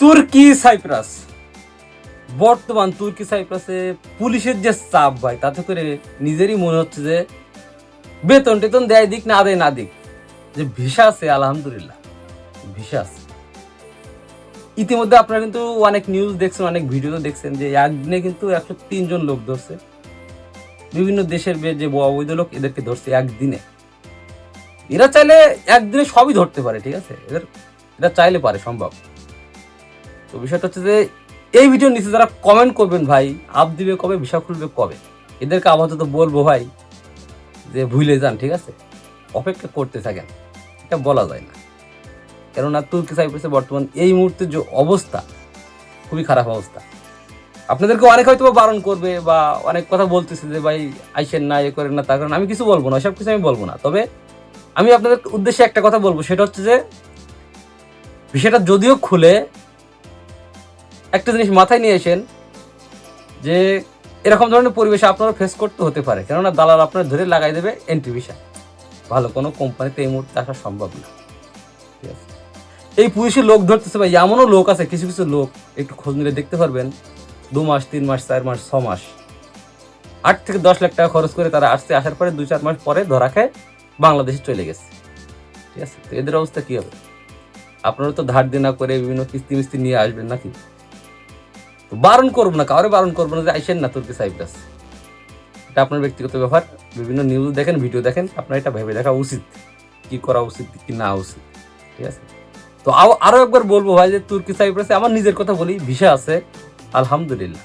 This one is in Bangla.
তুর্কি সাইপ্রাস, বর্তমান তুর্কি সাইপ্রাসে পুলিশের যে চাপ ভাই, তাতে করে নিজেরই মনে হচ্ছে যে বেতন টেতন দেয় দিক না দেয় না দিক, যে ভিসা আছে আলহামদুলিল্লাহ, ভিসা আছে। ইতিমধ্যে আপনারা কিন্তু অনেক নিউজ দেখছেন, অনেক ভিডিও দেখছেন যে একদিনে কিন্তু 103 জন লোক ধরছে, বিভিন্ন দেশের যে অবৈধ লোক, এদেরকে ধরছে একদিনে। এরা চাইলে একদিনে সবই ধরতে পারে, ঠিক আছে, এরা চাইলে পারে, সম্ভব। তো বিষয়টা হচ্ছে যে এই ভিডিওর নিচে যারা কমেন্ট করবেন ভাই, আপ দিবে কবে, ভিসা খুলবে কবে, এদেরকে আপাতত বলবো ভাই যে ভুলে যান, ঠিক আছে, অপেক্ষা করতে থাকেন, এটা বলা যায় না। কেননা তুর্কি সাইপ্রাসে বর্তমান এই মুহূর্তে যে অবস্থা, খুবই খারাপ অবস্থা। আপনাদেরকে অনেক হয়তো বারণ করবে বা অনেক কথা বলতেছে যে ভাই আইসেন না, এ করেন না, তার কারণ আমি কিছু বলবো না, সব কিছু আমি বলবো না। তবে আমি আপনাদের উদ্দেশ্যে একটা কথা বলবো, সেটা হচ্ছে যে বিষয়টা যদিও খুলে, একটা জিনিস মাথায় নিয়ে আসেন যে এরকম ধরনের পরিবেশে আপনারা ফেস করতে হতে পারে, কেননা দালাল আপনার ধরে লাগাই দেবে এন্ট্রি ভিসা। ভালো কোনো কোম্পানিতে এই মুহূর্তে আসা সম্ভব না, ঠিক আছে। এই পুলিশের লোক ধরতেছে ভাই, এমনও লোক আছে, কিছু কিছু লোক একটু খোঁজ নিলে দেখতে পারবেন 2 মাস 3 মাস 4 মাস 6 মাস 8 থেকে 10 লাখ টাকা খরচ করে তারা আসছে, আসার পরে 2-4 মাস পরে ধরা খায় বাংলাদেশে চলে গেছে, ঠিক আছে। তো এদের অবস্থা কি হবে? আপনারা তো ধার দেনা করে বিভিন্ন কিস্তি মিস্তি নিয়ে আসবেন নাকি? তো বারণ করবো না, কাউরে বারণ করবো না যে আইসেন না তুর্কি সাইপ্রাস, এটা আপনার ব্যক্তিগত ব্যাপার। বিভিন্ন নিউজ দেখেন, ভিডিও দেখেন, আপনার এটা ভেবে দেখা উচিত, কি করা উচিত কি না উচিত, ঠিক আছে। তো আরো একবার বলবো ভাই যে তুর্কি সাইপ্রাসে, আমার নিজের কথা বলি, ভিসা আছে আলহামদুলিল্লাহ।